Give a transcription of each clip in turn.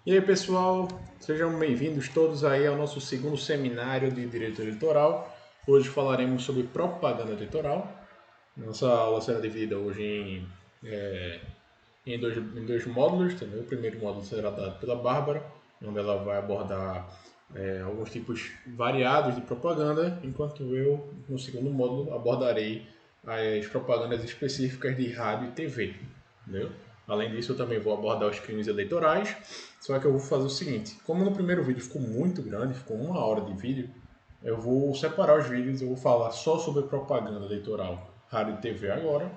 E aí, pessoal, sejam bem-vindos todos aí ao nosso segundo seminário de Direito Eleitoral. Hoje falaremos sobre propaganda eleitoral. Nossa aula será dividida hoje em dois módulos. Também. O primeiro módulo será dado pela Bárbara, onde ela vai abordar alguns tipos variados de propaganda, enquanto eu, no segundo módulo, abordarei as propagandas específicas de rádio e TV. Entendeu? Além disso, eu também vou abordar os crimes eleitorais, só que eu vou fazer o seguinte, como no primeiro vídeo ficou muito grande, ficou 1 hora de vídeo, eu vou separar os vídeos, eu vou falar só sobre propaganda eleitoral, rádio e TV agora,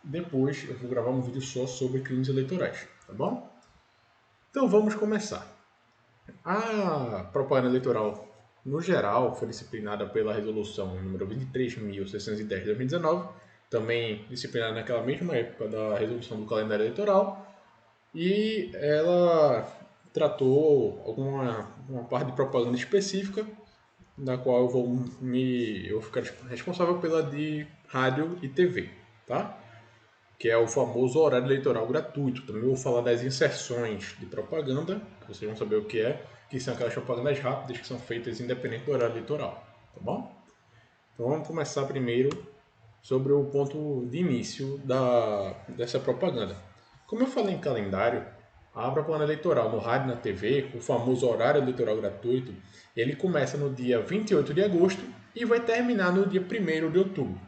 depois eu vou gravar um vídeo só sobre crimes eleitorais, tá bom? Então vamos começar. A propaganda eleitoral, no geral, foi disciplinada pela resolução número 23.610 de 2019, também disciplinada naquela mesma época da resolução do calendário eleitoral, e ela tratou uma parte de propaganda específica, na qual eu vou ficar responsável pela de rádio e TV, tá? Que é o famoso horário eleitoral gratuito. Também vou falar das inserções de propaganda, que vocês vão saber o que são aquelas propagandas rápidas que são feitas independente do horário eleitoral, tá bom? Então vamos começar primeiro sobre o ponto de início dessa propaganda. Como eu falei em calendário, a propaganda eleitoral no rádio e na TV, o famoso horário eleitoral gratuito, ele começa no dia 28 de agosto e vai terminar no dia 1º de outubro.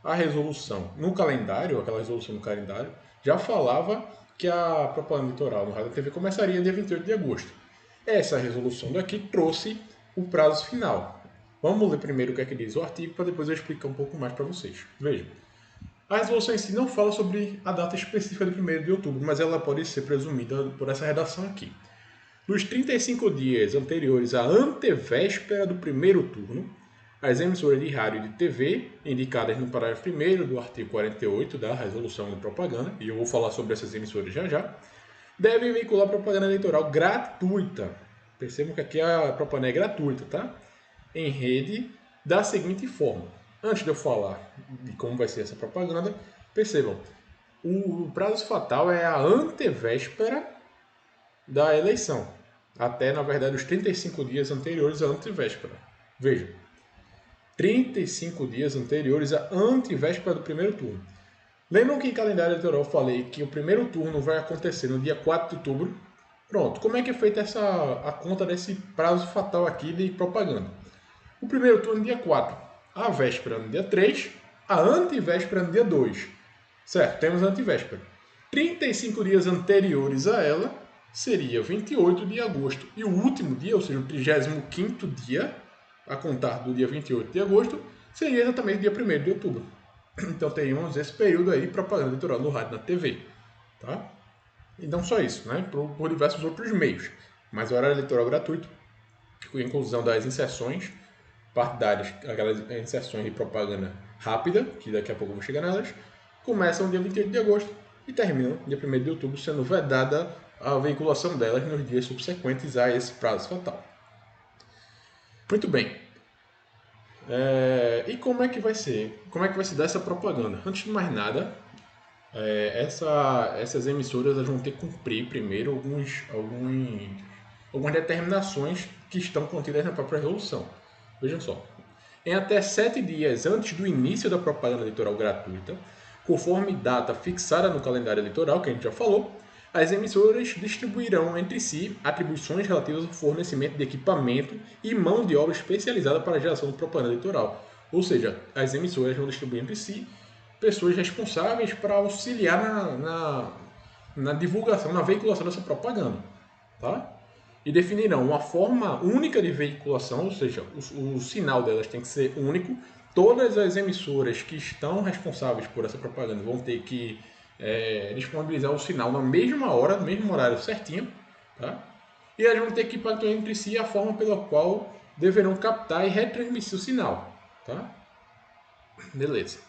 A resolução no calendário, aquela resolução no calendário, já falava que a propaganda eleitoral no rádio e na TV começaria dia 28 de agosto. Essa resolução daqui trouxe o prazo final. Vamos ler primeiro o que é que diz o artigo para depois eu explicar um pouco mais para vocês. Vejam. A resolução em si não fala sobre a data específica de 1º de outubro, mas ela pode ser presumida por essa redação aqui. Nos 35 dias anteriores à antevéspera do primeiro turno, as emissoras de rádio e de TV, indicadas no parágrafo 1º do artigo 48 da Resolução de Propaganda, e eu vou falar sobre essas emissoras já já, devem veicular propaganda eleitoral gratuita. Percebam que aqui a propaganda é gratuita, tá? Em rede, da seguinte forma. Antes de eu falar de como vai ser essa propaganda, percebam, o prazo fatal é a antevéspera da eleição. Até, na verdade, os 35 dias anteriores à antevéspera. Vejam, 35 dias anteriores à antevéspera do primeiro turno. Lembram que em calendário eleitoral eu falei que o primeiro turno vai acontecer no dia 4 de outubro? Pronto, como é que é feita a conta desse prazo fatal aqui de propaganda? O primeiro turno no dia 4, a véspera no dia 3, a antevéspera no dia 2. Certo, temos a antevéspera. 35 dias anteriores a ela seria 28 de agosto. E o último dia, ou seja, o 35º dia, a contar do dia 28 de agosto, seria exatamente o dia 1º de outubro. Então teríamos esse período aí de propaganda eleitoral no rádio e na TV. Tá? E não só isso, né? Por diversos outros meios. Mas o horário eleitoral gratuito, com a inclusão das inserções partidárias, aquelas inserções de propaganda rápida, que daqui a pouco eu vou chegar nelas, começam no dia 28 de agosto e terminam no dia 1º de outubro, sendo vedada a veiculação delas nos dias subsequentes a esse prazo fatal. Muito bem. E como é que vai ser? Como é que vai se dar essa propaganda? Antes de mais nada, essas emissoras vão ter que cumprir primeiro algumas determinações que estão contidas na própria resolução. Vejam só. Em até 7 dias antes do início da propaganda eleitoral gratuita, conforme data fixada no calendário eleitoral, que a gente já falou, as emissoras distribuirão entre si atribuições relativas ao fornecimento de equipamento e mão de obra especializada para a geração de propaganda eleitoral. Ou seja, as emissoras vão distribuir entre si pessoas responsáveis para auxiliar na divulgação, na veiculação dessa propaganda. Tá? E definirão uma forma única de veiculação, ou seja, o sinal delas tem que ser único. Todas as emissoras que estão responsáveis por essa propaganda vão ter que disponibilizar o sinal na mesma hora, no mesmo horário certinho. Tá? E elas vão ter que pactuar entre si a forma pela qual deverão captar e retransmitir o sinal. Tá? Beleza.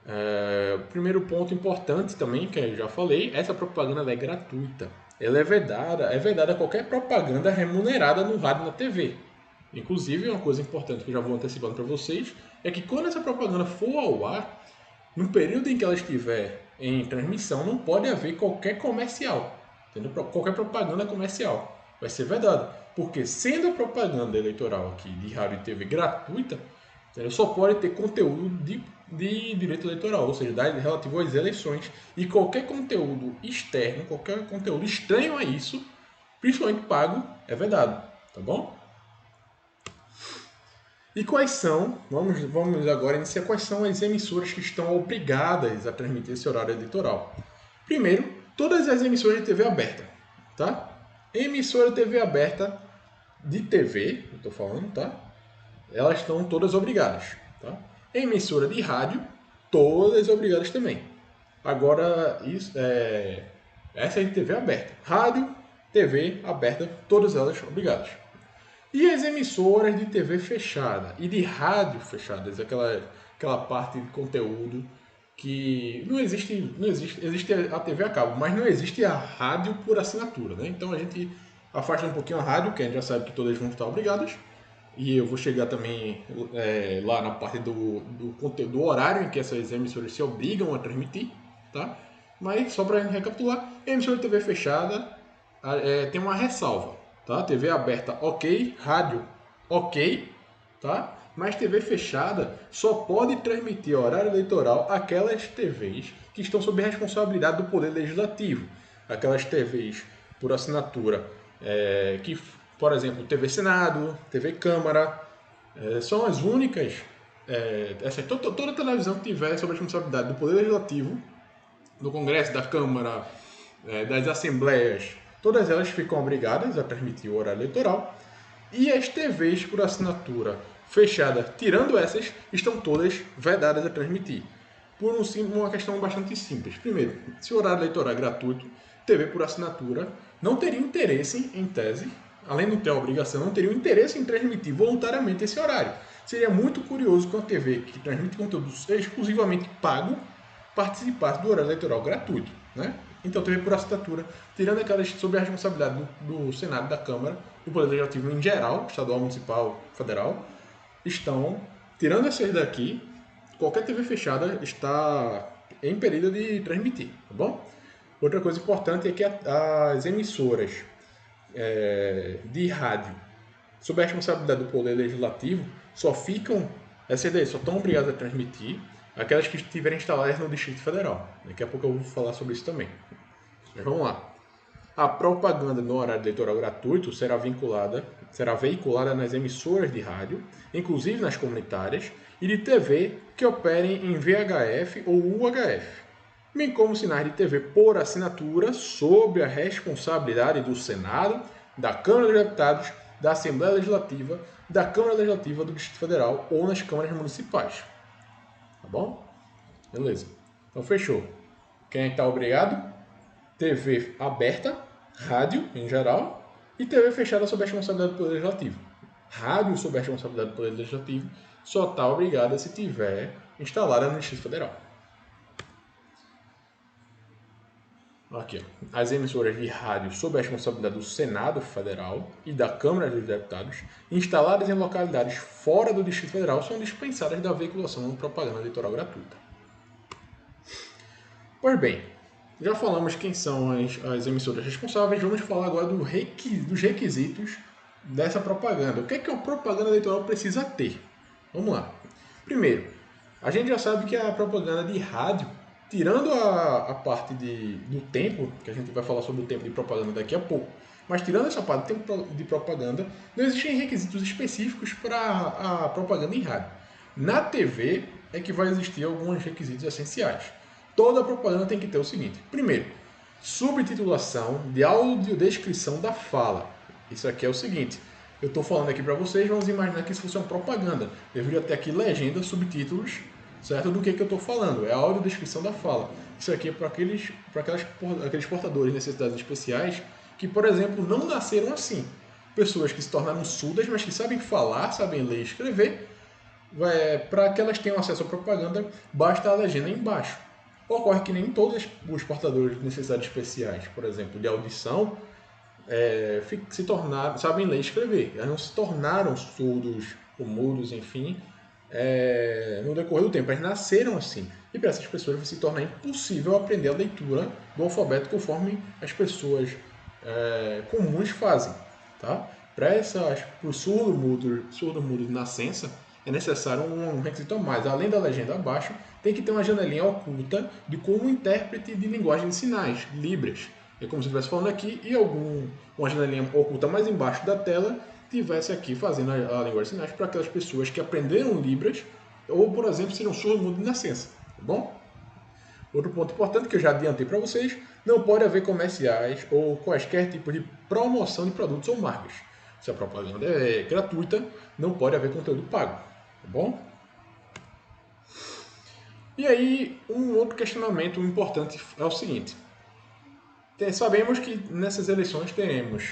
O primeiro ponto importante também, que eu já falei, essa propaganda é gratuita. Ela é vedada a qualquer propaganda remunerada no rádio e na TV. Inclusive, uma coisa importante que eu já vou antecipando para vocês, é que quando essa propaganda for ao ar, no período em que ela estiver em transmissão, não pode haver qualquer comercial. entendeu? Qualquer propaganda comercial vai ser vedada. Porque sendo a propaganda eleitoral aqui de rádio e TV gratuita, entendeu? Só pode ter conteúdo de direito eleitoral, ou seja, relativo às eleições. E qualquer conteúdo externo, qualquer conteúdo estranho a isso, principalmente pago, é vedado. Tá bom? E quais são, vamos agora iniciar, quais são as emissoras que estão obrigadas a transmitir esse horário eleitoral? Primeiro, todas as emissoras de TV aberta, tá? Emissora de TV aberta de TV, eu estou falando, tá? Elas estão todas obrigadas, tá? Emissora de rádio, todas obrigadas também. Agora, essa é de TV aberta. Rádio, TV aberta, todas elas obrigadas. E as emissoras de TV fechada e de rádio fechadas, aquela parte de conteúdo que existe a TV a cabo, mas não existe a rádio por assinatura, né? Então a gente afasta um pouquinho a rádio, que a gente já sabe que todas vão estar obrigadas, e eu vou chegar também lá na parte do horário em que essas emissoras se obrigam a transmitir, tá? Mas só para recapitular, a emissora de TV fechada tem uma ressalva. Tá? TV aberta, ok. Rádio, ok. Tá? Mas TV fechada só pode transmitir horário eleitoral aquelas TVs que estão sob responsabilidade do Poder Legislativo. Aquelas TVs por assinatura, que, por exemplo, TV Senado, TV Câmara, são as únicas. Toda televisão que tiver sob responsabilidade do Poder Legislativo, do Congresso, da Câmara, das Assembleias, todas elas ficam obrigadas a transmitir o horário eleitoral. E as TVs por assinatura fechada, tirando essas, estão todas vedadas a transmitir. Por uma questão bastante simples. Primeiro, se o horário eleitoral é gratuito, TV por assinatura não teria interesse, em tese, além de não ter a obrigação, não teria interesse em transmitir voluntariamente esse horário. Seria muito curioso que uma TV que transmite conteúdo exclusivamente pago participasse do horário eleitoral gratuito, né? Então, TV por assinatura, tirando aquelas sob a responsabilidade do Senado, da Câmara, do Poder Legislativo em geral, estadual, municipal, federal, estão, tirando essas daqui, qualquer TV fechada está impedida de transmitir, tá bom? Outra coisa importante é que as emissoras de rádio sob a responsabilidade do Poder Legislativo essas daí só estão obrigadas a transmitir aquelas que estiverem instaladas no Distrito Federal. Daqui a pouco eu vou falar sobre isso também. Mas vamos lá. A propaganda no horário eleitoral gratuito será veiculada nas emissoras de rádio, inclusive nas comunitárias, e de TV que operem em VHF ou UHF, bem como sinais de TV por assinatura sob a responsabilidade do Senado, da Câmara dos Deputados, da Assembleia Legislativa, da Câmara Legislativa do Distrito Federal ou nas câmaras municipais. Tá bom? Beleza. Então fechou. Quem está obrigado? TV aberta, rádio em geral, e TV fechada sob a responsabilidade do Poder Legislativo. Rádio sob a responsabilidade do Poder Legislativo só está obrigada se tiver instalada no Distrito Federal. Aqui, ó. As emissoras de rádio sob a responsabilidade do Senado Federal e da Câmara dos Deputados, instaladas em localidades fora do Distrito Federal, são dispensadas da veiculação de propaganda eleitoral gratuita. Pois bem, já falamos quem são as emissoras responsáveis, vamos falar agora dos requisitos dessa propaganda. O que é que a propaganda eleitoral precisa ter? Vamos lá. Primeiro, a gente já sabe que a propaganda de rádio, tirando a parte do tempo, que a gente vai falar sobre o tempo de propaganda daqui a pouco, mas tirando essa parte do tempo de propaganda, não existem requisitos específicos para a propaganda em rádio. Na TV é que vai existir alguns requisitos essenciais. Toda propaganda tem que ter o seguinte. Primeiro, subtitulação de audiodescrição da fala. Isso aqui é o seguinte. Eu estou falando aqui para vocês, vamos imaginar que isso fosse uma propaganda. Eu deveria ter aqui legenda, subtítulos, certo? Do que eu estou falando. É a audiodescrição da fala. Isso aqui é para aqueles portadores de necessidades especiais que, por exemplo, não nasceram assim. Pessoas que se tornaram surdas, mas que sabem falar, sabem ler e escrever. Para que elas tenham acesso à propaganda, basta a legenda embaixo. Ocorre que nem todos os portadores de necessidades especiais, por exemplo, de audição, sabem ler e escrever. Elas não se tornaram surdos ou mudos, enfim, no decorrer do tempo. Elas nasceram assim. E para essas pessoas vai se tornar impossível aprender a leitura do alfabeto conforme as pessoas comuns fazem. Tá? Para os surdo-mudos de nascença, é necessário um requisito a mais. Além da legenda abaixo, tem que ter uma janelinha oculta de como intérprete de linguagem de sinais, Libras. É como se estivesse falando aqui e uma janelinha oculta mais embaixo da tela tivesse aqui fazendo a linguagem de sinais para aquelas pessoas que aprenderam Libras ou, por exemplo, seriam surdo-mudo de nascença. Tá bom? Outro ponto importante que eu já adiantei para vocês, não pode haver comerciais ou quaisquer tipos de promoção de produtos ou marcas. Se a propaganda é gratuita, não pode haver conteúdo pago. Tá bom? E aí, um outro questionamento importante é o seguinte. Sabemos que nessas eleições teremos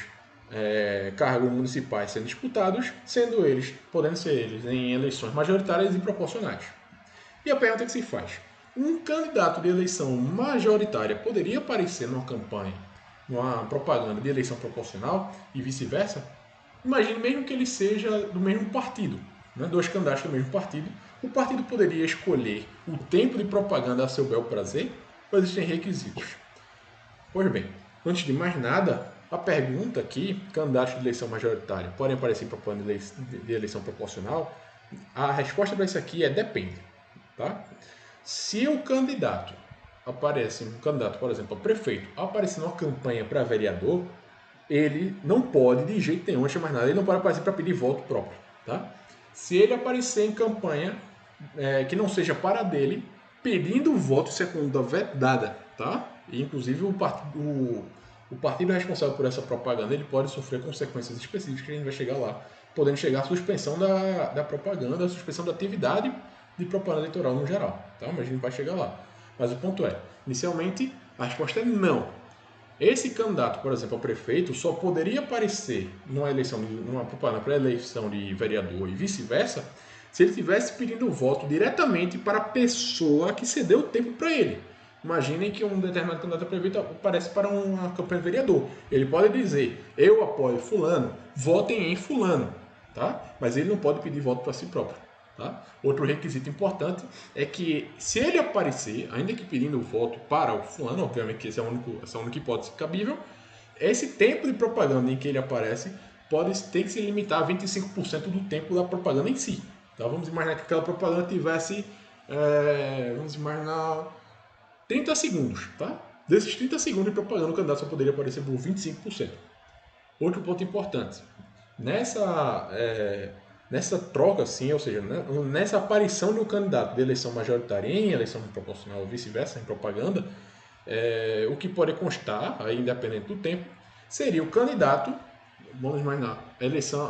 cargos municipais sendo disputados, podendo ser eles em eleições majoritárias e proporcionais. E a pergunta que se faz: um candidato de eleição majoritária poderia aparecer numa campanha, numa propaganda de eleição proporcional e vice-versa? Imagine mesmo que ele seja do mesmo partido, né? Dois candidatos do mesmo partido. O partido poderia escolher o tempo de propaganda a seu bel prazer ou existem requisitos? Pois bem, antes de mais nada, a pergunta aqui, candidatos de eleição majoritária podem aparecer em propaganda de eleição proporcional? A resposta para isso aqui é depende. Tá? Se o candidato por exemplo, a prefeito, aparecer numa campanha para vereador, ele não pode, de jeito nenhum, antes de mais nada, ele não pode aparecer para pedir voto próprio. Tá? Se ele aparecer em campanha que não seja para dele, pedindo voto, isso é conduta vedada. Tá? E, inclusive, o partido responsável por essa propaganda ele pode sofrer consequências específicas, que a gente vai chegar lá, podendo chegar à suspensão da propaganda, a suspensão da atividade de propaganda eleitoral no geral. Tá? Mas a gente vai chegar lá. Mas o ponto é, inicialmente, a resposta é não. Esse candidato, por exemplo, a prefeito, só poderia aparecer numa propaganda para eleição de vereador e vice-versa, se ele estivesse pedindo voto diretamente para a pessoa que cedeu o tempo para ele. Imaginem que um determinado candidato a prefeito aparece para uma campanha de vereador. Ele pode dizer, eu apoio fulano, votem em fulano. Tá? Mas ele não pode pedir voto para si próprio. Tá? Outro requisito importante é que se ele aparecer, ainda que pedindo voto para o fulano, obviamente que essa é a única hipótese cabível, esse tempo de propaganda em que ele aparece ter que se limitar a 25% do tempo da propaganda em si. Tá? Vamos imaginar que aquela propaganda tivesse, vamos imaginar, 30 segundos. Tá? Desses 30 segundos de propaganda, o candidato só poderia aparecer por 25%. Outro ponto importante, nessa troca, assim, ou seja, nessa aparição de um candidato de eleição majoritária em eleição proporcional ou vice-versa, em propaganda, o que pode constar, aí, independente do tempo, seria o candidato, vamos imaginar,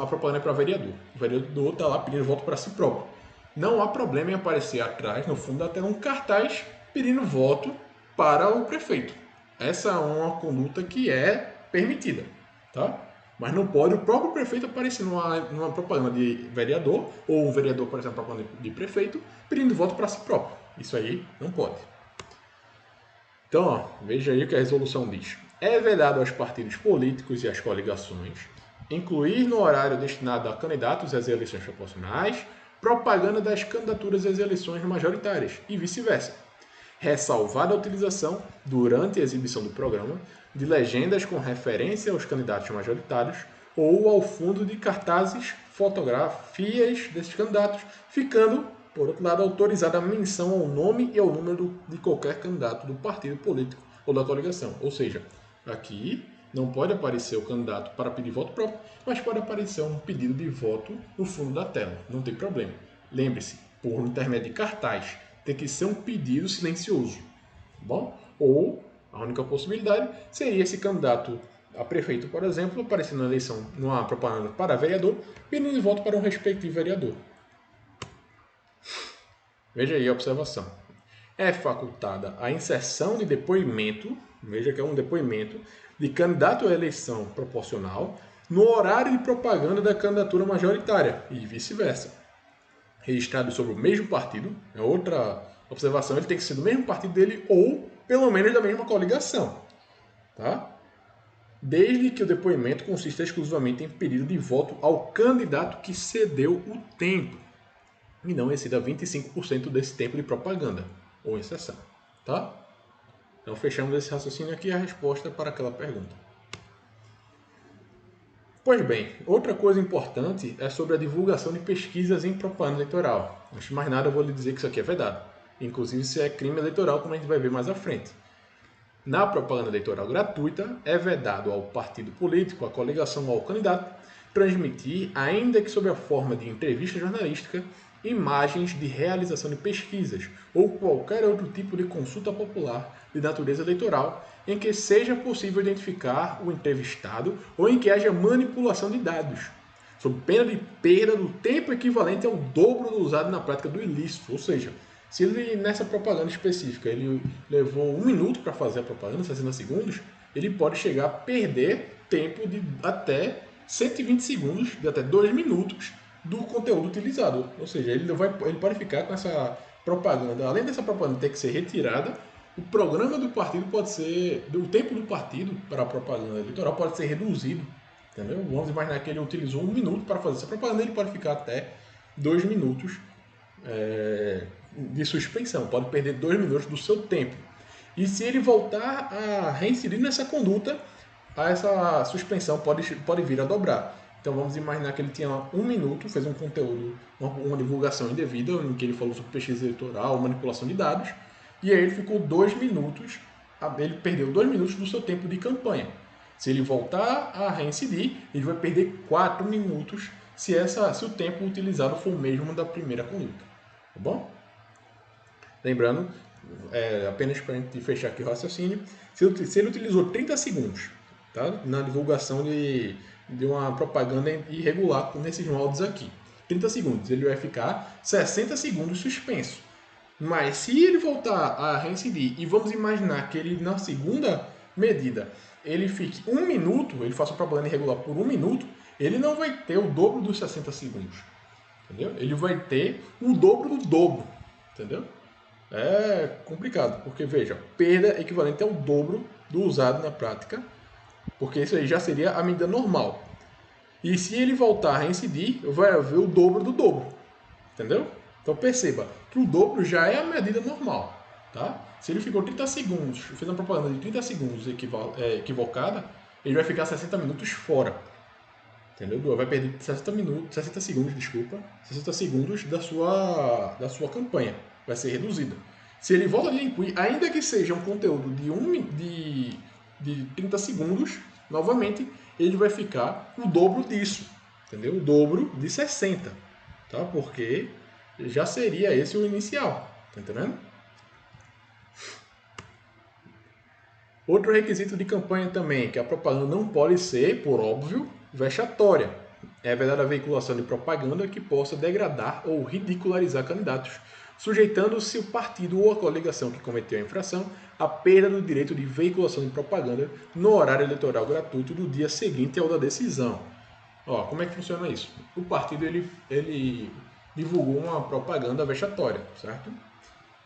a propaganda é para vereador. O vereador está lá pedindo voto para si próprio. Não há problema em aparecer atrás, no fundo da tela, um cartaz pedindo voto para o prefeito. Essa é uma conduta que é permitida, tá? Mas não pode o próprio prefeito aparecer numa propaganda de vereador, ou um vereador, por exemplo, propaganda de prefeito, pedindo voto para si próprio. Isso aí não pode. Então, veja aí o que a resolução diz. É vedado aos partidos políticos e às coligações incluir no horário destinado a candidatos às eleições proporcionais propaganda das candidaturas às eleições majoritárias e vice-versa. Ressalvada a utilização, durante a exibição do programa, de legendas com referência aos candidatos majoritários ou ao fundo de cartazes, fotografias desses candidatos, ficando, por outro lado, autorizada a menção ao nome e ao número de qualquer candidato do partido político ou da coligação. Ou seja, aqui não pode aparecer o candidato para pedir voto próprio, mas pode aparecer um pedido de voto no fundo da tela. Não tem problema. Lembre-se, por intermédio de cartaz, tem que ser um pedido silencioso. Bom? Ou a única possibilidade seria esse candidato a prefeito, por exemplo, aparecendo na eleição numa propaganda para vereador, pedindo voto para um respectivo vereador. Veja aí a observação. É facultada a inserção de depoimento, veja que é um depoimento, de candidato à eleição proporcional no horário de propaganda da candidatura majoritária e vice-versa. Registrado sobre o mesmo partido, é outra observação, ele tem que ser do mesmo partido dele ou pelo menos da mesma coligação. Tá? Desde que o depoimento consista exclusivamente em pedido de voto ao candidato que cedeu o tempo e não exceda 25% desse tempo de propaganda. ou em sessão. Tá? Então fechamos esse raciocínio aqui e a resposta para aquela pergunta. Pois bem, outra coisa importante é sobre a divulgação de pesquisas em propaganda eleitoral. Antes de mais nada, eu vou lhe dizer que isso aqui é vedado. Inclusive, isso é crime eleitoral, como a gente vai ver mais à frente. Na propaganda eleitoral gratuita, é vedado ao partido político, à coligação ou ao candidato, transmitir, ainda que sob a forma de entrevista jornalística, imagens de realização de pesquisas ou qualquer outro tipo de consulta popular de natureza eleitoral em que seja possível identificar o entrevistado ou em que haja manipulação de dados, sob pena de perda do tempo equivalente ao dobro do usado na prática do ilícito. Ou seja, se ele, nessa propaganda específica, ele levou 1 minuto para fazer a propaganda, 60 segundos, ele pode chegar a perder tempo de até 120 segundos, de até 2 minutos do conteúdo utilizado. Ou seja, ele pode ficar com essa propaganda, além dessa propaganda ter que ser retirada, o programa do partido pode ser, o tempo do partido para a propaganda eleitoral pode ser reduzido. Entendeu? Vamos imaginar que ele utilizou 1 minuto para fazer essa propaganda, ele pode ficar até 2 minutos de suspensão, pode perder 2 minutos do seu tempo. E se ele voltar a reincidir nessa conduta, essa suspensão pode vir a dobrar. Então vamos imaginar que ele tinha 1 minuto, fez um conteúdo, uma divulgação indevida, em que ele falou sobre pesquisa eleitoral, manipulação de dados, e aí ele ficou 2 minutos, ele perdeu 2 minutos do seu tempo de campanha. Se ele voltar a reincidir, ele vai perder 4 minutos se o tempo utilizado for o mesmo da primeira conduta. Tá bom? Lembrando, apenas para a gente fechar aqui o raciocínio, se ele utilizou 30 segundos, tá? Na divulgação de uma propaganda irregular nesses moldes aqui, 30 segundos, ele vai ficar 60 segundos suspenso. Mas se ele voltar a reincidir, e vamos imaginar que ele na segunda medida ele fique 1 minuto, ele faça uma propaganda irregular por 1 minuto, ele não vai ter o dobro dos 60 segundos. Entendeu? Ele vai ter o dobro do dobro. Entendeu? É complicado, porque veja, perda equivalente ao dobro do usado na prática, porque isso aí já seria a medida normal. E se ele voltar a reincidir, vai haver o dobro do dobro. Entendeu? Então perceba que o dobro já é a medida normal. Tá? Se ele ficou 30 segundos, fez uma propaganda de 30 segundos equivocada, ele vai ficar 60 minutos fora. Entendeu? Vai perder 60 segundos, 60 segundos da sua campanha. Vai ser reduzida. Se ele volta a incuir, ainda que seja um conteúdo de 30 segundos, novamente, ele vai ficar o dobro disso. Entendeu? O dobro de 60. Tá? Porque já seria esse o inicial. Tá entendendo? Outro requisito de campanha também, que a propaganda não pode ser, por óbvio, vexatória. É vedada a veiculação de propaganda que possa degradar ou ridicularizar candidatos, sujeitando-se o partido ou a coligação que cometeu a infração à perda do direito de veiculação de propaganda no horário eleitoral gratuito do dia seguinte ao da decisão. Ó, como é que funciona isso? O partido ele divulgou uma propaganda vexatória, certo?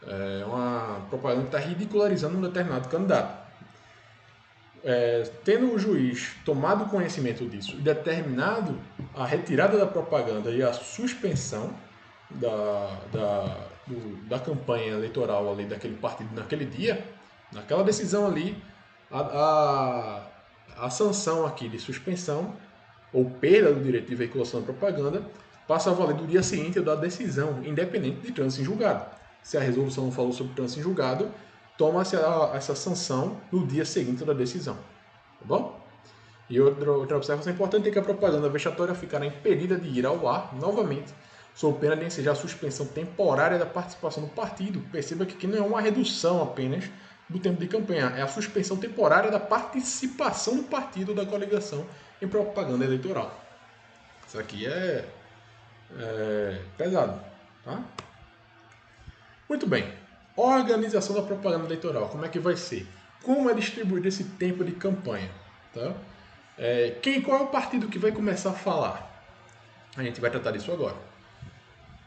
É uma propaganda que está ridicularizando um determinado candidato. Tendo o juiz tomado conhecimento disso e determinado a retirada da propaganda e a suspensão da campanha eleitoral ali daquele partido naquele dia, naquela decisão ali, a sanção aqui de suspensão ou perda do direito de veiculação da propaganda passa a valer do dia seguinte da decisão, independente de trânsito em julgado. Se a resolução não falou sobre trânsito em julgado, toma-se essa sanção no dia seguinte da decisão. Tá bom? E outra observação importante é que a propaganda vexatória ficará impedida de ir ao ar novamente, sob pena de ensejar a suspensão temporária da participação do partido. Perceba que aqui não é uma redução apenas do tempo de campanha, é a suspensão temporária da participação do partido ou da coligação em propaganda eleitoral. Isso aqui é pesado. Tá? Muito bem. Organização da propaganda eleitoral, como é que vai ser? Como é distribuído esse tempo de campanha? Tá? Qual é o partido que vai começar a falar? A gente vai tratar disso agora.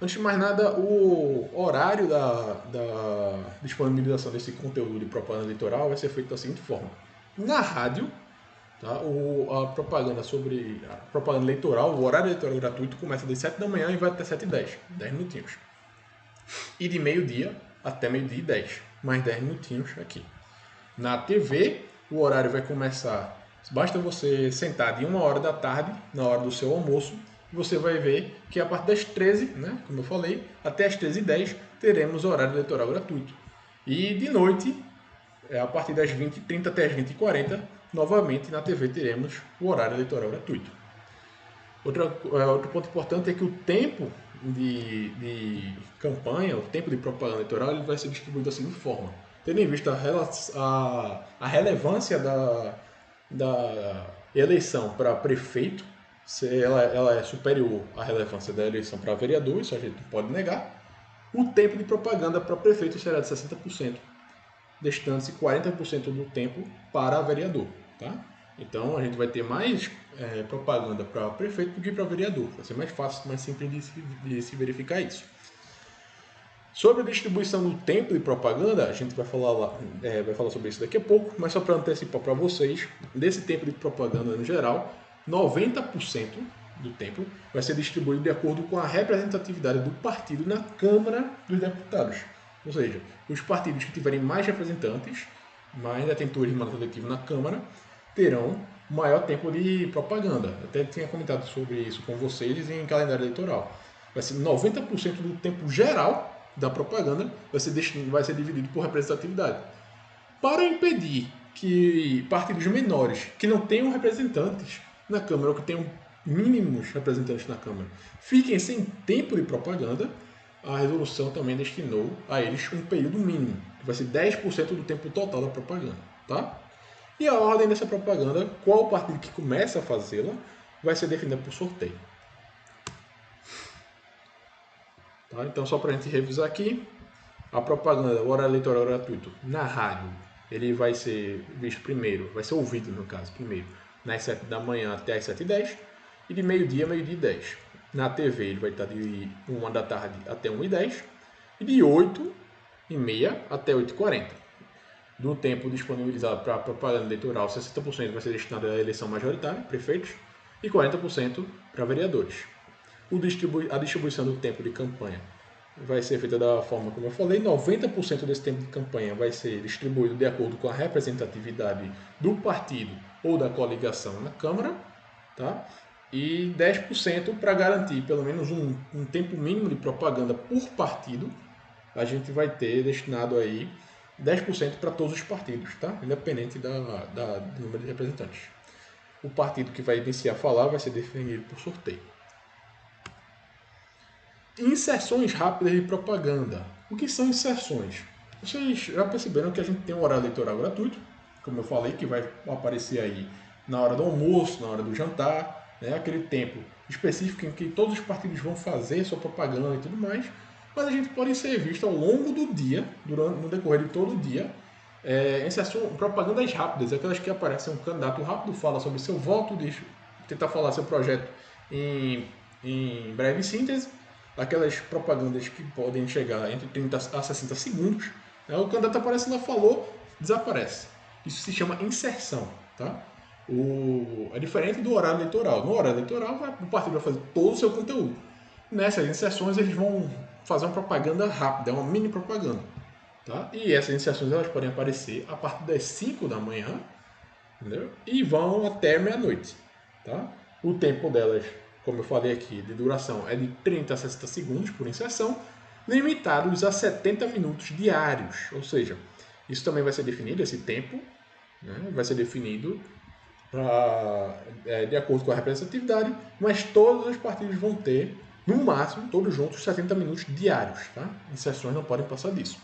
Antes de mais nada, o horário da disponibilização desse conteúdo de propaganda eleitoral vai ser feito da seguinte forma. Na rádio, tá? A propaganda eleitoral, o horário eleitoral gratuito começa das 7 da manhã e vai até 7h10, 10 minutinhos. E de meio-dia até meio-dia e 10, mais 10 minutinhos aqui. Na TV, o horário vai começar, basta você sentar de 1 hora da tarde, na hora do seu almoço, e você vai ver que a partir das 13, né, como eu falei, até as 13h10, teremos horário eleitoral gratuito. E de noite, a partir das 20h30 até as 20h40, novamente na TV teremos o horário eleitoral gratuito. Outro ponto importante é que o tempo de campanha, o tempo de propaganda eleitoral, ele vai ser distribuído da seguinte forma. Tendo em vista a relevância da eleição para prefeito, se ela é superior à relevância da eleição para vereador, isso a gente não pode negar, o tempo de propaganda para prefeito será de 60%, destando-se 40% do tempo para vereador. Tá? Então a gente vai ter mais propaganda para prefeito do que para vereador. Vai ser mais fácil, mais simples de se verificar isso. Sobre a distribuição do tempo de propaganda, a gente vai falar sobre isso daqui a pouco, mas só para antecipar para vocês, desse tempo de propaganda no geral, 90% do tempo vai ser distribuído de acordo com a representatividade do partido na Câmara dos Deputados. Ou seja, os partidos que tiverem mais representantes, mais detentores de mandato eletivo na Câmara, terão maior tempo de propaganda. Até tinha comentado sobre isso com vocês em calendário eleitoral. Vai ser 90% do tempo geral da propaganda vai ser dividido por representatividade. Para impedir que partidos menores, que não tenham representantes na Câmara, ou que tenham mínimos representantes na Câmara, fiquem sem tempo de propaganda, a resolução também destinou a eles um período mínimo, que vai ser 10% do tempo total da propaganda. Tá? E a ordem dessa propaganda, qual partido que começa a fazê-la, vai ser definida por sorteio. Tá? Então, só para a gente revisar aqui, a propaganda, o horário eleitoral gratuito na rádio, ele vai ser visto primeiro, vai ser ouvido no caso, primeiro, nas 7 da manhã até as 7h10, e de meio-dia a meio-dia e 10. Na TV ele vai estar de 1 da tarde até 1h10, e de 8h30 até 8h40. Do tempo disponibilizado para a propaganda eleitoral, 60% vai ser destinado à eleição majoritária, prefeitos, e 40% para vereadores. A distribuição do tempo de campanha vai ser feita da forma como eu falei, 90% desse tempo de campanha vai ser distribuído de acordo com a representatividade do partido ou da coligação na Câmara, tá? E 10% para garantir pelo menos um tempo mínimo de propaganda por partido, a gente vai ter destinado aí 10% para todos os partidos, tá? Independente do número de representantes. O partido que vai iniciar a falar vai ser definido por sorteio. Inserções rápidas de propaganda. O que são inserções? Vocês já perceberam que a gente tem um horário eleitoral gratuito, como eu falei, que vai aparecer aí na hora do almoço, na hora do jantar, né? Aquele tempo específico em que todos os partidos vão fazer sua propaganda e tudo mais, mas a gente pode ser visto ao longo do dia, no decorrer de todo o dia, propagandas rápidas, aquelas que aparecem um candidato rápido, fala sobre seu voto, tentar falar seu projeto em breve síntese, aquelas propagandas que podem chegar entre 30 a 60 segundos, né? O candidato aparece lá, falou, desaparece. Isso se chama inserção. Tá? É diferente do horário eleitoral. No horário eleitoral, o partido vai fazer todo o seu conteúdo. Nessas inserções, eles vão fazer uma propaganda rápida, uma mini propaganda. Tá? E essas inserções elas podem aparecer a partir das 5 da manhã, entendeu? E vão até meia-noite. Tá? O tempo delas, como eu falei aqui, de duração é de 30 a 60 segundos por inserção, limitados a 70 minutos diários. Ou seja, isso também vai ser definido, esse tempo, né, vai ser definido de acordo com a representatividade, mas todos os partidos vão ter, no máximo, todos juntos, 70 minutos diários. Tá? Inserções não podem passar disso.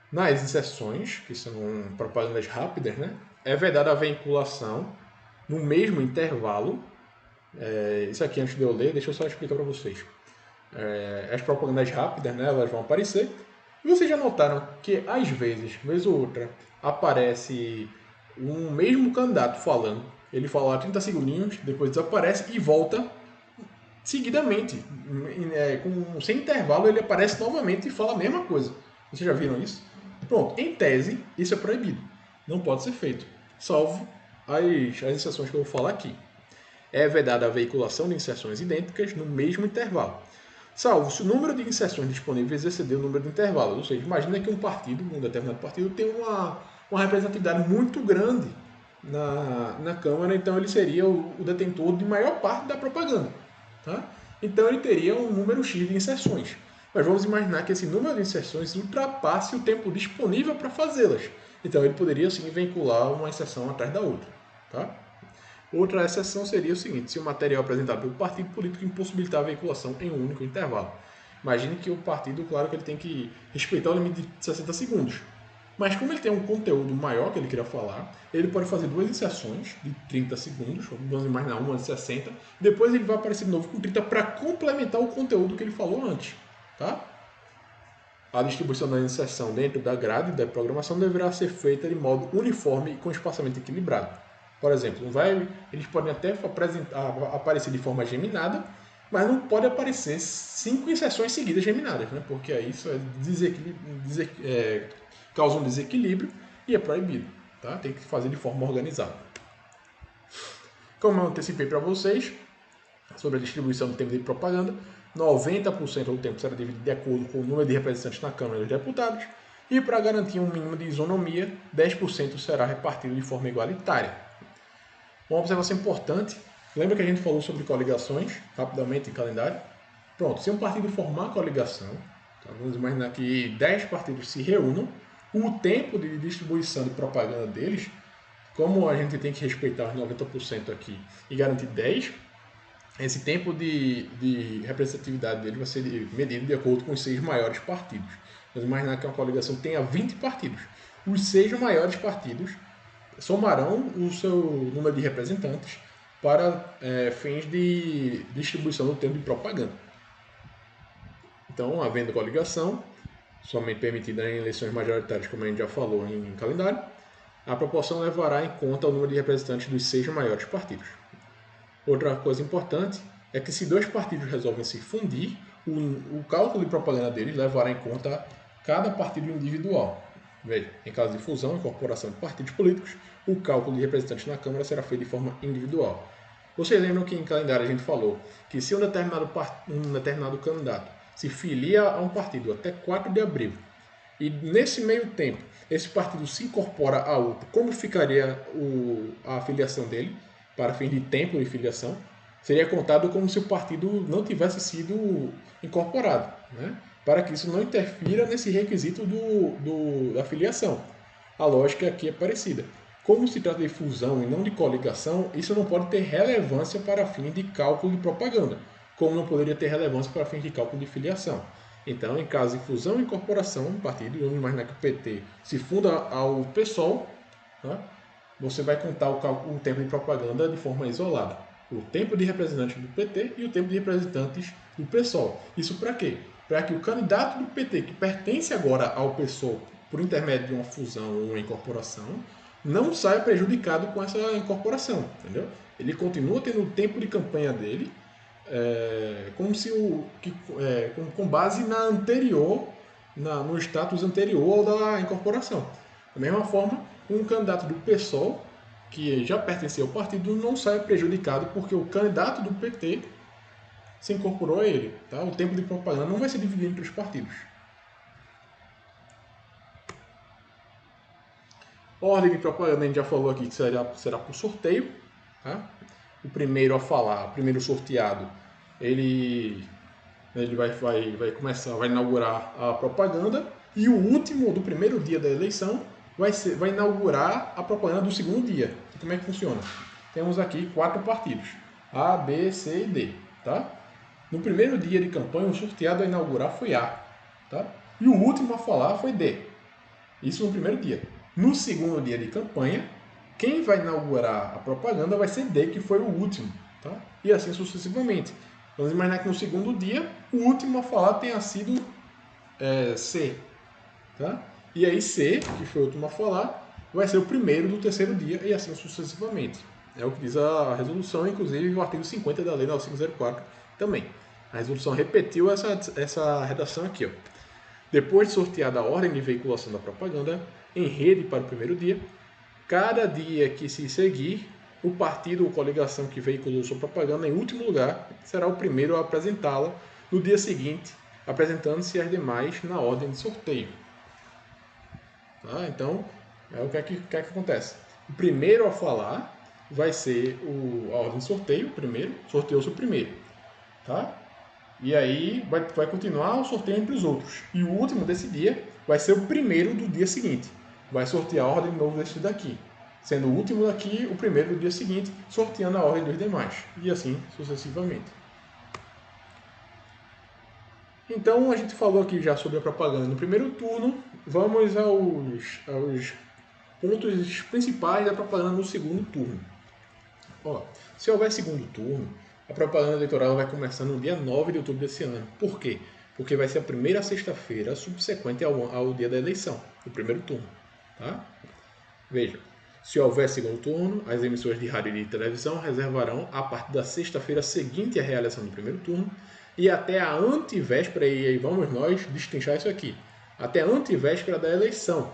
Nas inserções, que são propagandas rápidas, né, é vedada a veiculação no mesmo intervalo. Isso aqui, antes de eu ler, deixa eu só explicar para vocês. As propagandas rápidas, né, elas vão aparecer. E vocês já notaram que, às vezes, vez ou outra, aparece um mesmo candidato falando. Ele fala lá 30 segundinhos, depois desaparece e volta seguidamente. Sem intervalo, ele aparece novamente e fala a mesma coisa. Vocês já viram isso? Pronto, em tese, isso é proibido. Não pode ser feito, salvo as inserções que eu vou falar aqui. É vedada a veiculação de inserções idênticas no mesmo intervalo. salvo se o número de inserções disponíveis exceder o número de intervalos. Ou seja, imagina que um determinado partido, tem uma representatividade muito grande na Câmara, então ele seria o detentor de maior parte da propaganda. Tá? Então ele teria um número X de inserções. Mas vamos imaginar que esse número de inserções ultrapasse o tempo disponível para fazê-las. Então ele poderia sim vincular uma inserção atrás da outra. Tá? Outra exceção seria o seguinte: se o material apresentado pelo partido político impossibilitar a veiculação em um único intervalo. Imagine que o partido, claro que ele tem que respeitar o limite de 60 segundos. Mas como ele tem um conteúdo maior que ele queria falar, ele pode fazer duas inserções de 30 segundos, vamos imaginar uma de 60, depois ele vai aparecer de novo com 30 para complementar o conteúdo que ele falou antes. Tá? A distribuição da inserção dentro da grade da programação deverá ser feita de modo uniforme e com espaçamento equilibrado. Por exemplo, eles podem até aparecer de forma geminada, mas não pode aparecer 5 inserções seguidas geminadas, né? Porque aí isso causa um desequilíbrio e é proibido. Tá? Tem que fazer de forma organizada. Como eu antecipei para vocês sobre a distribuição do tempo de propaganda, 90% do tempo será dividido de acordo com o número de representantes na Câmara dos Deputados, e para garantir um mínimo de isonomia, 10% será repartido de forma igualitária. Uma observação importante: lembra que a gente falou sobre coligações, rapidamente em calendário? Pronto, se um partido formar coligação, tá, vamos imaginar que 10 partidos se reúnam, o tempo de distribuição de propaganda deles, como a gente tem que respeitar os 90% aqui e garantir 10%, esse tempo de representatividade dele vai ser medido de acordo com os 6 maiores partidos. Vamos imaginar que uma coligação tenha 20 partidos. Os 6 maiores partidos somarão o seu número de representantes para fins de distribuição do tempo de propaganda. Então, havendo coligação, somente permitida em eleições majoritárias, como a gente já falou em calendário, a proporção levará em conta o número de representantes dos 6 maiores partidos. Outra coisa importante é que se 2 partidos resolvem se fundir, o cálculo de propaganda deles levará em conta cada partido individual. Veja, em caso de fusão e incorporação de partidos políticos, o cálculo de representantes na Câmara será feito de forma individual. Vocês lembram que em calendário a gente falou que se um determinado candidato se filia a um partido até 4 de abril, e nesse meio tempo esse partido se incorpora a outro, como ficaria a filiação dele? Para fim de tempo de filiação, seria contado como se o partido não tivesse sido incorporado, né? Para que isso não interfira nesse requisito da filiação. A lógica aqui é parecida. Como se trata de fusão e não de coligação, isso não pode ter relevância para fim de cálculo de propaganda, como não poderia ter relevância para fim de cálculo de filiação. Então, em caso de fusão e incorporação do partido, vamos imaginar que o PT se funda ao PSOL, né? Você vai contar o tempo de propaganda de forma isolada. O tempo de representantes do PT e o tempo de representantes do PSOL. Isso para quê? Para que o candidato do PT, que pertence agora ao PSOL por intermédio de uma fusão ou uma incorporação, não saia prejudicado com essa incorporação. Entendeu? Ele continua tendo o tempo de campanha dele com base no status anterior ao da incorporação. Da mesma forma, um candidato do PSOL, que já pertencia ao partido, não sai prejudicado porque o candidato do PT se incorporou a ele. Tá? O tempo de propaganda não vai ser dividido entre os partidos. Ordem de propaganda, a gente já falou aqui que será por sorteio. Tá? O primeiro sorteado, ele vai inaugurar a propaganda, e o último do primeiro dia da eleição vai inaugurar a propaganda do segundo dia. E como é que funciona? Temos aqui 4 partidos, A, B, C e D. Tá? No primeiro dia de campanha, o sorteado a inaugurar foi A. Tá? E o último a falar foi D. Isso no primeiro dia. No segundo dia de campanha, quem vai inaugurar a propaganda vai ser D, que foi o último. Tá? E assim sucessivamente. Vamos imaginar que no segundo dia, o último a falar tenha sido C. Tá? E aí C, que foi o último a falar, vai ser o primeiro do terceiro dia e assim sucessivamente. É o que diz a resolução, inclusive o artigo 50 da Lei 9504 também. A resolução repetiu essa redação aqui. Ó. Depois de sorteada a ordem de veiculação da propaganda em rede para o primeiro dia, cada dia que se seguir, o partido ou coligação que veiculou sua propaganda em último lugar será o primeiro a apresentá-la no dia seguinte, apresentando-se as demais na ordem de sorteio. Tá? Então, o que é que acontece? O primeiro a falar vai ser a ordem de sorteio, primeiro, sorteou-se o primeiro. Tá? E aí vai continuar o sorteio entre os outros. E o último desse dia vai ser o primeiro do dia seguinte. Vai sortear a ordem de novo desse daqui. Sendo o último daqui, o primeiro do dia seguinte, sorteando a ordem dos demais. E assim sucessivamente. Então, a gente falou aqui já sobre a propaganda no primeiro turno. Vamos aos pontos principais da propaganda no segundo turno. Ó, se houver segundo turno, a propaganda eleitoral vai começar no dia 9 de outubro desse ano. Por quê? Porque vai ser a primeira sexta-feira subsequente ao dia da eleição, o primeiro turno. Tá? Veja, se houver segundo turno, as emissoras de rádio e de televisão reservarão a partir da sexta-feira seguinte à realização do primeiro turno e até a antevéspera, e aí vamos nós destrinchar isso aqui, até a antevéspera da eleição,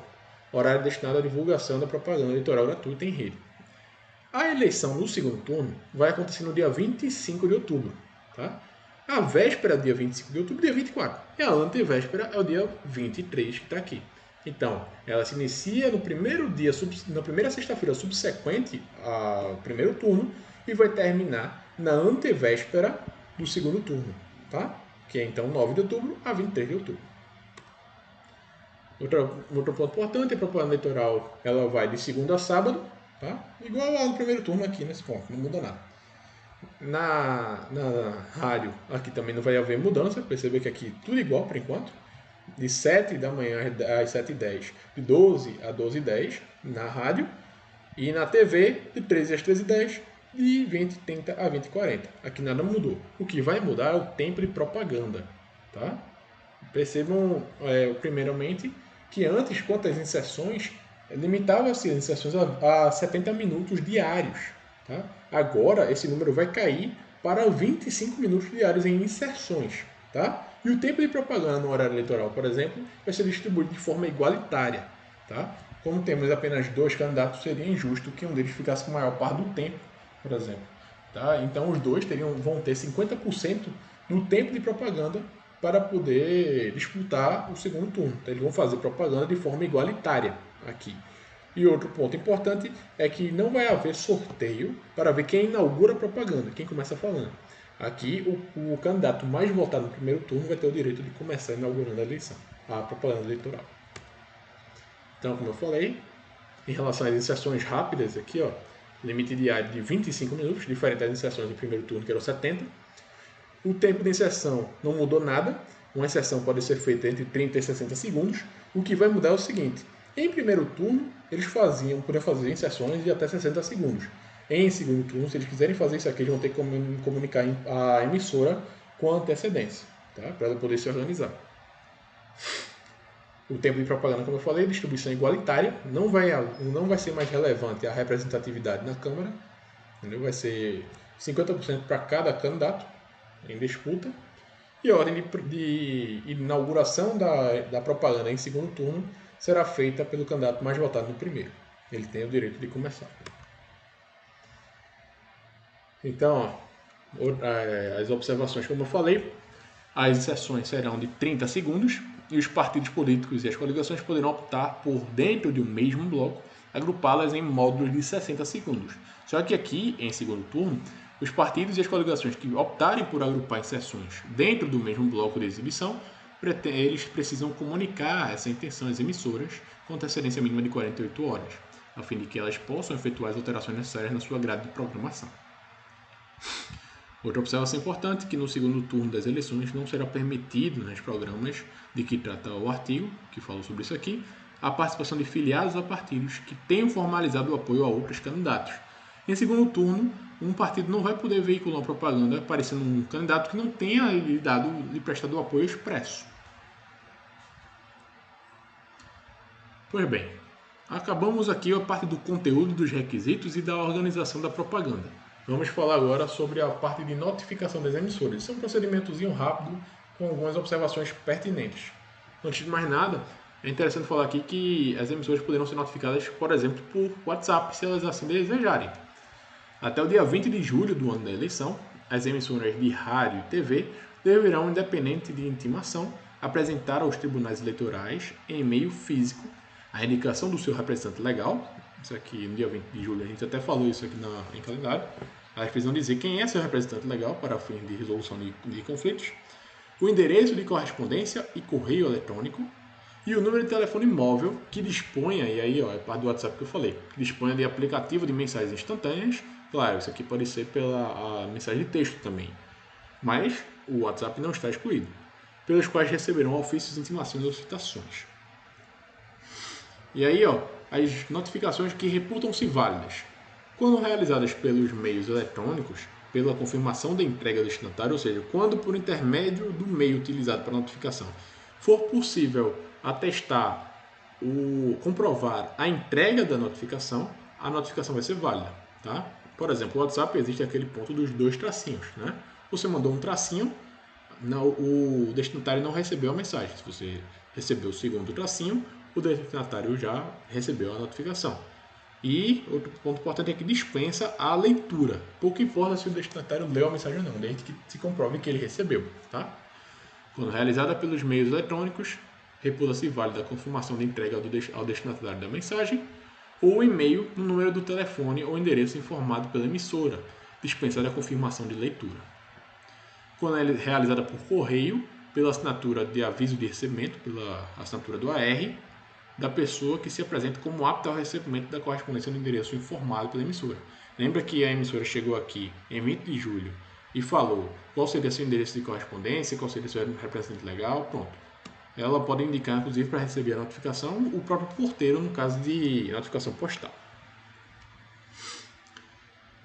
horário destinado à divulgação da propaganda eleitoral gratuita em rede. A eleição no segundo turno vai acontecer no dia 25 de outubro. Tá? A véspera é dia 25 de outubro, dia 24. E a antevéspera é o dia 23 que está aqui. Então, ela se inicia no primeiro dia, na primeira sexta-feira subsequente ao primeiro turno e vai terminar na antevéspera do segundo turno, tá? Que é então 9 de outubro a 23 de outubro. Outro ponto importante, a propaganda eleitoral ela vai de segunda a sábado, tá? Igual ao primeiro turno aqui nesse ponto, não muda nada. Na rádio aqui também não vai haver mudança, percebe que aqui tudo igual por enquanto. De 7 da manhã às 7h10, de 12 a 12h10 na rádio, e na TV de 13 às 13h10, de 20h30 a 20h40. Aqui nada mudou. O que vai mudar é o tempo de propaganda. Tá? Percebam, primeiramente, que antes, quanto às inserções, limitava-se as inserções a 70 minutos diários. Tá? Agora, esse número vai cair para 25 minutos diários em inserções. Tá? E o tempo de propaganda no horário eleitoral, por exemplo, vai ser distribuído de forma igualitária. Tá? Como temos apenas 2 candidatos, seria injusto que um deles ficasse com a maior parte do tempo, por exemplo. Tá? Então, os dois vão ter 50% do tempo de propaganda para poder disputar o segundo turno. Então, eles vão fazer propaganda de forma igualitária aqui. E outro ponto importante é que não vai haver sorteio para ver quem inaugura a propaganda, quem começa falando. Aqui, o candidato mais votado no primeiro turno vai ter o direito de começar inaugurando a eleição, a propaganda eleitoral. Então, como eu falei, em relação às inserções rápidas, aqui, ó, limite diário de 25 minutos, diferente das inserções do primeiro turno, que eram 70. O tempo de inserção não mudou nada, uma inserção pode ser feita entre 30 e 60 segundos. O que vai mudar é o seguinte: em primeiro turno, eles podiam fazer inserções de até 60 segundos. Em segundo turno, se eles quiserem fazer isso aqui, eles vão ter que comunicar a emissora com antecedência, tá? Para ela poder se organizar. O tempo de propaganda, como eu falei, distribuição igualitária, não vai ser mais relevante a representatividade na Câmara, entendeu? Vai ser 50% para cada candidato em disputa. E a ordem de inauguração da propaganda em segundo turno será feita pelo candidato mais votado no primeiro. Ele tem o direito de começar. Então, as observações, como eu falei, as inserções serão de 30 segundos e os partidos políticos e as coligações poderão optar por, dentro de um mesmo bloco, agrupá-las em módulos de 60 segundos. Só que aqui, em segundo turno, os partidos e as coligações que optarem por agrupar inserções dentro do mesmo bloco de exibição, eles precisam comunicar essa intenção às emissoras com antecedência mínima de 48 horas, a fim de que elas possam efetuar as alterações necessárias na sua grade de programação. Outra observação importante é que no segundo turno das eleições não será permitido nos programas de que trata o artigo, que fala sobre isso aqui, a participação de filiados a partidos que tenham formalizado o apoio a outros candidatos. Em segundo turno, um partido não vai poder veicular uma propaganda aparecendo um candidato que não tenha lhe prestado o apoio expresso. Pois bem, acabamos aqui a parte do conteúdo, dos requisitos e da organização da propaganda. Vamos falar agora sobre a parte de notificação das emissoras. Isso é um procedimentozinho rápido com algumas observações pertinentes. Antes de mais nada, é interessante falar aqui que as emissoras poderão ser notificadas, por exemplo, por WhatsApp, se elas assim desejarem. Até o dia 20 de julho do ano da eleição, as emissoras de rádio e TV deverão, independente de intimação, apresentar aos tribunais eleitorais, em meio físico, a indicação do seu representante legal. Isso aqui, no dia 20 de julho, a gente até falou isso aqui em calendário. Eles precisam dizer quem é seu representante legal para fim de resolução de conflitos, o endereço de correspondência e correio eletrônico, e o número de telefone móvel que disponha, e aí é parte do WhatsApp que eu falei, que disponha de aplicativo de mensagens instantâneas. Claro, isso aqui pode ser pela mensagem de texto também, mas o WhatsApp não está excluído, pelos quais receberão ofícios, intimações ou citações. E aí, as notificações que reputam-se válidas, quando realizadas pelos meios eletrônicos, pela confirmação da entrega do destinatário, ou seja, quando por intermédio do meio utilizado para a notificação for possível comprovar a entrega da notificação, a notificação vai ser válida, tá? Por exemplo, o WhatsApp existe aquele ponto dos 2 tracinhos, né? Você mandou um tracinho, o destinatário não recebeu a mensagem. Se você recebeu o segundo tracinho, o destinatário já recebeu a notificação. E outro ponto importante é que dispensa a leitura. Pouco importa se o destinatário leu a mensagem ou não, desde que se comprove que ele recebeu, tá? Quando realizada pelos meios eletrônicos, reputa-se válida a confirmação de entrega ao destinatário da mensagem ou e-mail no número do telefone ou endereço informado pela emissora, dispensada a confirmação de leitura. Quando é realizada por correio, pela assinatura de aviso de recebimento, pela assinatura do AR, da pessoa que se apresenta como apta ao recebimento da correspondência no endereço informado pela emissora. Lembra que a emissora chegou aqui em 20 de julho e falou qual seria seu endereço de correspondência, qual seria seu representante legal, pronto. Ela pode indicar, inclusive, para receber a notificação, o próprio porteiro, no caso de notificação postal.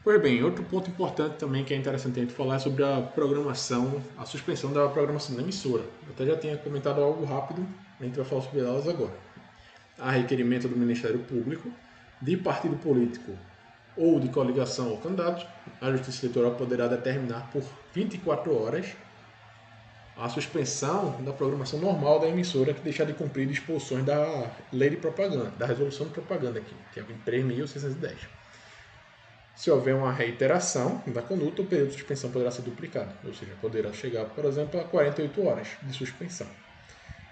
Pois bem, outro ponto importante também que é interessante a gente falar é sobre a programação, a suspensão da programação da emissora. Eu até já tinha comentado algo rápido, a gente vai falar sobre elas agora. A requerimento do Ministério Público, de partido político ou de coligação ou candidato, a Justiça Eleitoral poderá determinar por 24 horas a suspensão da programação normal da emissora que deixar de cumprir disposições da lei de propaganda, da resolução de propaganda aqui, que é 23.610. Se houver uma reiteração da conduta, o período de suspensão poderá ser duplicado, ou seja, poderá chegar, por exemplo, a 48 horas de suspensão,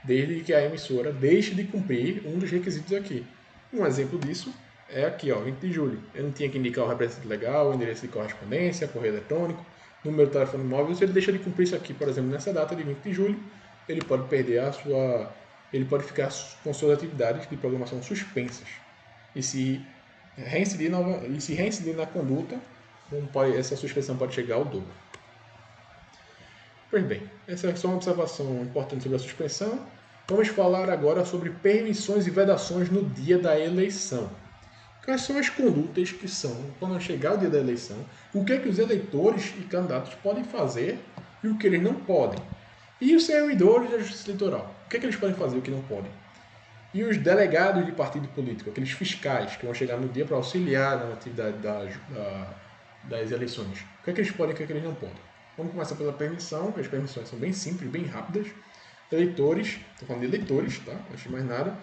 desde que a emissora deixe de cumprir um dos requisitos aqui. Um exemplo disso é aqui, 20 de julho. Eu não tinha que indicar o representante legal, o endereço de correspondência, correio eletrônico, número de telefone móvel. Se ele deixa de cumprir isso aqui, por exemplo, nessa data de 20 de julho, ele pode perder ele pode ficar com suas atividades de programação suspensas. E se reincidir na conduta, essa suspensão pode chegar ao dobro. Pois bem, essa é só uma observação importante sobre a suspensão. Vamos falar agora sobre permissões e vedações no dia da eleição. Quais são as condutas que são, quando chegar o dia da eleição, o que é que os eleitores e candidatos podem fazer e o que eles não podem? E os servidores da Justiça Eleitoral, o que é que eles podem fazer e o que não podem? E os delegados de partido político, aqueles fiscais que vão chegar no dia para auxiliar na atividade das eleições, o que é que eles podem e o que é que eles não podem? Vamos começar pela permissão. As permissões são bem simples, bem rápidas. Eleitores, estou falando de eleitores, tá? Antes de mais nada,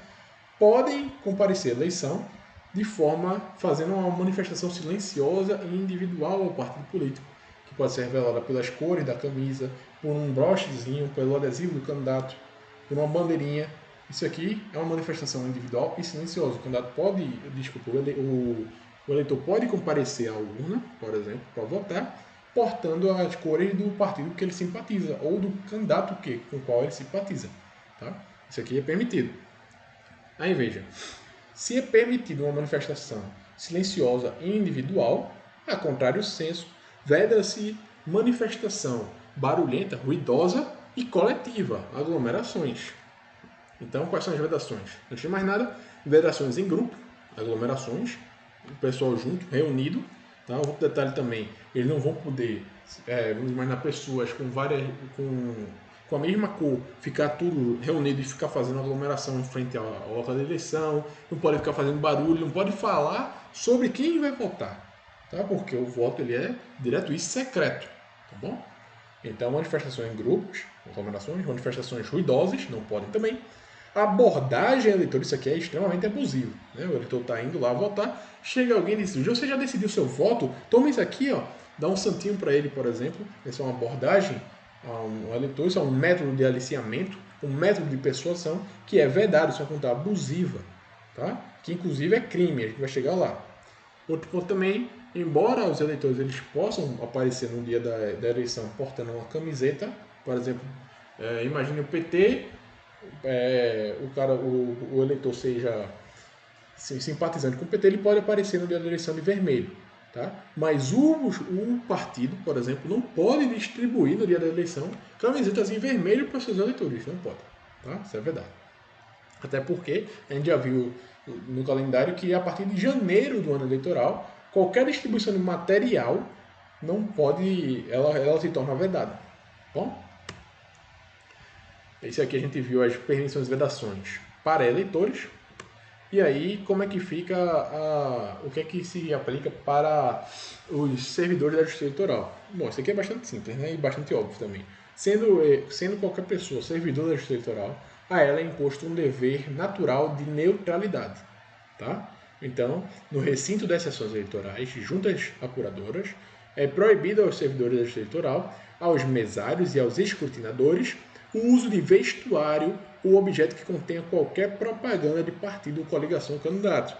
podem comparecer à eleição de forma fazendo uma manifestação silenciosa e individual ao partido político, que pode ser revelada pelas cores da camisa, por um brochezinho, pelo adesivo do candidato, por uma bandeirinha. Isso aqui é uma manifestação individual e silenciosa. O eleitor pode comparecer à urna, por exemplo, para votar, portando as cores do partido que ele simpatiza, ou do candidato com o qual ele simpatiza. Tá? Isso aqui é permitido. Aí veja, se é permitido uma manifestação silenciosa e individual, a contrário senso, veda-se manifestação barulhenta, ruidosa e coletiva, aglomerações. Então, quais são as vedações? Antes de mais nada, vedações em grupo, aglomerações, o pessoal junto, reunido. Tá? Outro detalhe também, eles não vão poder, vamos imaginar pessoas com a mesma cor, ficar tudo reunido e ficar fazendo aglomeração em frente ao local da eleição, não pode ficar fazendo barulho, não pode falar sobre quem vai votar, tá? Porque o voto ele é direto e secreto, tá bom? Então, manifestações em grupos, aglomerações, manifestações ruidosas, não podem também. Abordagem eleitor, isso aqui é extremamente abusivo, né? O eleitor está indo lá votar, chega alguém e diz: você já decidiu seu voto? Toma isso aqui, ó, dá um santinho para ele, por exemplo. Essa é uma abordagem um eleitor, isso é um método de aliciamento, um método de persuasão que é vedado, isso é uma conduta abusiva, tá? Que inclusive é crime, a gente vai chegar lá. Outro ponto também, embora os eleitores eles possam aparecer no dia da eleição portando uma camiseta, por exemplo, imagine o PT, o eleitor seja simpatizante com o PT, ele pode aparecer no dia da eleição de vermelho. Tá? Mas o partido, por exemplo, não pode distribuir no dia da eleição camisetas em vermelho para seus eleitores. Não pode. Tá? Isso é verdade. Até porque a gente já viu no calendário que a partir de janeiro do ano eleitoral, qualquer distribuição de material não pode, ela se torna vedada. Bom, esse aqui a gente viu as permissões e vedações para eleitores. E aí, como é que fica o que é que se aplica para os servidores da Justiça Eleitoral? Bom, isso aqui é bastante simples, né? E bastante óbvio também. Sendo qualquer pessoa servidor da Justiça Eleitoral, a ela é imposto um dever natural de neutralidade, tá? Então, no recinto das sessões eleitorais, juntas apuradoras, é proibido aos servidores da Justiça Eleitoral, aos mesários e aos escrutinadores, o uso de vestuário ou objeto que contenha qualquer propaganda de partido ou coligação candidato.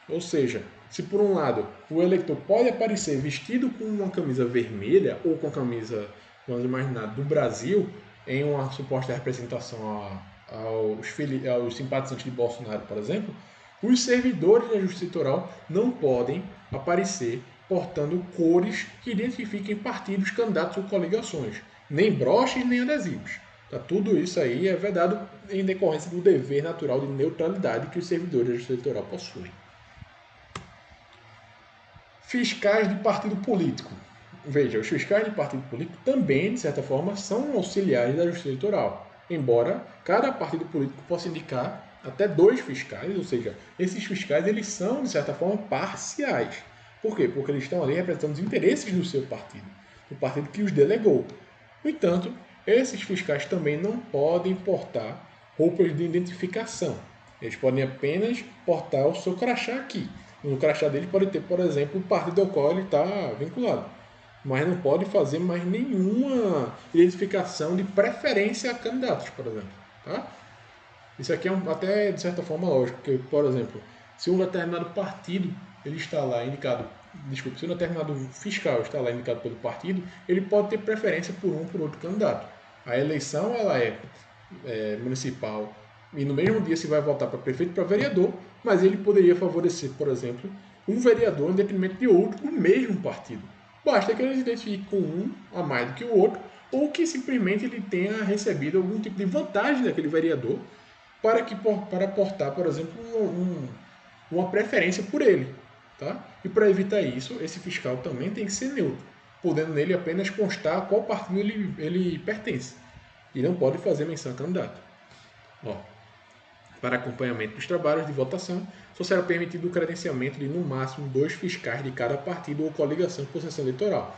Ou seja, se por um lado o eleitor pode aparecer vestido com uma camisa vermelha ou com a camisa, vamos imaginar, do Brasil, em uma suposta representação aos simpatizantes de Bolsonaro, por exemplo, os servidores da Justiça Eleitoral não podem aparecer portando cores que identifiquem partidos, candidatos ou coligações, nem broches nem adesivos. Tá, tudo isso aí é vedado em decorrência do dever natural de neutralidade que os servidores da Justiça Eleitoral possuem. Fiscais de partido político. Veja, os fiscais de partido político também, de certa forma, são auxiliares da Justiça Eleitoral, embora cada partido político possa indicar até 2 fiscais, ou seja, esses fiscais eles são, de certa forma, parciais. Por quê? Porque eles estão ali representando os interesses do seu partido, do partido que os delegou. No entanto, esses fiscais também não podem portar roupas de identificação. Eles podem apenas portar o seu crachá aqui. No crachá dele pode ter, por exemplo, o partido ao qual ele está vinculado. Mas não pode fazer mais nenhuma identificação de preferência a candidatos, por exemplo. Tá? Isso aqui é até, de certa forma, lógico. Porque, por exemplo, se um determinado partido ele está lá indicado, se um determinado fiscal está lá indicado pelo partido, ele pode ter preferência por um ou por outro candidato. A eleição ela é municipal e no mesmo dia se vai votar para prefeito e para vereador, mas ele poderia favorecer, por exemplo, um vereador em detrimento de outro do mesmo partido. Basta que ele se identifique com um a mais do que o outro, ou que simplesmente ele tenha recebido algum tipo de vantagem daquele vereador para portar, por exemplo, uma preferência por ele. Tá? E para evitar isso, esse fiscal também tem que ser neutro, podendo nele apenas constar a qual partido ele pertence. E não pode fazer menção a candidato. Ó, para acompanhamento dos trabalhos de votação, só será permitido o credenciamento de no máximo 2 fiscais de cada partido ou coligação por sessão eleitoral.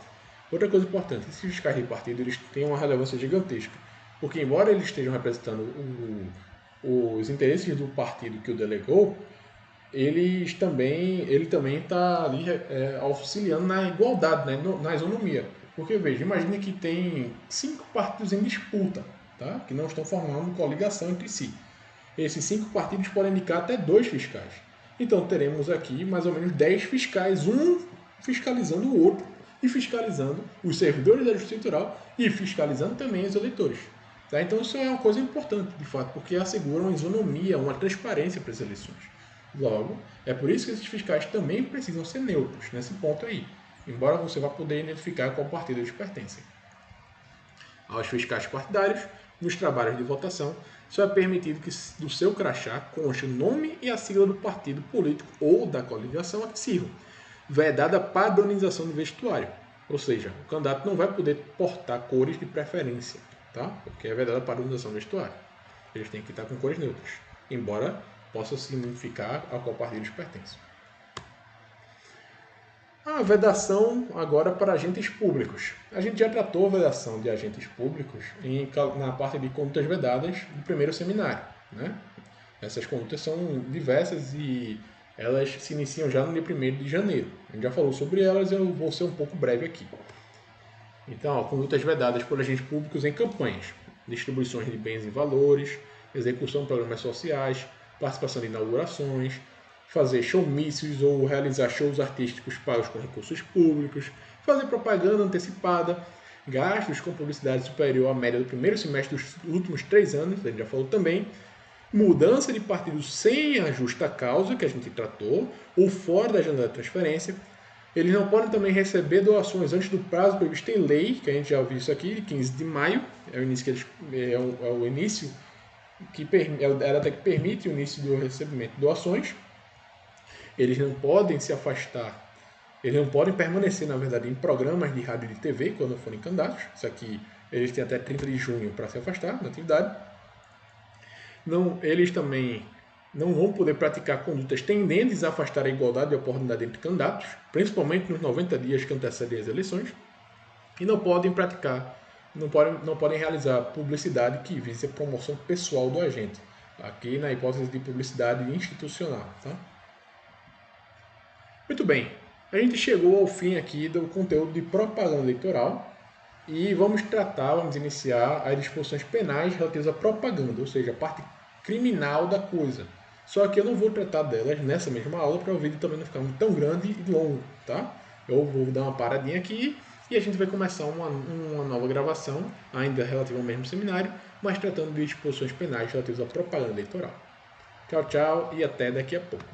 Outra coisa importante, esses fiscais de partido eles têm uma relevância gigantesca, porque embora eles estejam representando os interesses do partido que o delegou, ele também está ali auxiliando na igualdade, né, na isonomia. Porque, veja, imagine que tem 5 partidos em disputa, tá? Que não estão formando coligação entre si. Esses 5 partidos podem indicar até 2 fiscais. Então, teremos aqui mais ou menos 10 fiscais, um fiscalizando o outro, e fiscalizando os servidores da Justiça Eleitoral e fiscalizando também os eleitores. Tá? Então, isso é uma coisa importante, de fato, porque assegura uma isonomia, uma transparência para as eleições. Logo, é por isso que esses fiscais também precisam ser neutros nesse ponto aí, embora você vá poder identificar qual partido eles pertencem. Aos fiscais partidários, nos trabalhos de votação, só é permitido que do seu crachá conste o nome e a sigla do partido político ou da coligação a que sirvam. Vedada a padronização do vestuário, ou seja, o candidato não vai poder portar cores de preferência, tá? Porque é vedada a padronização do vestuário. Eles têm que estar com cores neutras, embora possa significar a qual partido eles pertencem. A vedação agora para agentes públicos. A gente já tratou a vedação de agentes públicos na parte de condutas vedadas do primeiro seminário. Né? Essas condutas são diversas e elas se iniciam já no dia 1º de janeiro. A gente já falou sobre elas, eu vou ser um pouco breve aqui. Então, ó, condutas vedadas por agentes públicos em campanhas, distribuições de bens e valores, execução de programas sociais, participação de inaugurações, fazer showmícios ou realizar shows artísticos pagos com recursos públicos, fazer propaganda antecipada, gastos com publicidade superior à média do primeiro semestre dos últimos 3 anos, a gente já falou também, mudança de partido sem a justa causa, que a gente tratou, ou fora da janela de transferência. Eles não podem também receber doações antes do prazo previsto em lei, que a gente já ouviu isso aqui, de 15 de maio, é o início, é o início que é a data que permite o início do recebimento de doações. Eles não podem se afastar, eles não podem permanecer, na verdade, em programas de rádio e de TV quando forem candidatos. Isso aqui, eles têm até 30 de junho para se afastar da atividade. Não, eles também não vão poder praticar condutas tendentes a afastar a igualdade de oportunidade entre candidatos, principalmente nos 90 dias que antecedem as eleições, e não podem praticar, não podem realizar publicidade que vise a promoção pessoal do agente, aqui na hipótese de publicidade institucional. Tá? Muito bem, a gente chegou ao fim aqui do conteúdo de propaganda eleitoral e vamos iniciar as disposições penais relativas à propaganda, ou seja, a parte criminal da coisa. Só que eu não vou tratar delas nessa mesma aula para o vídeo também não ficar tão grande e longo, tá? Eu vou dar uma paradinha aqui e a gente vai começar uma nova gravação, ainda relativa ao mesmo seminário, mas tratando de disposições penais relativas à propaganda eleitoral. Tchau, tchau e até daqui a pouco.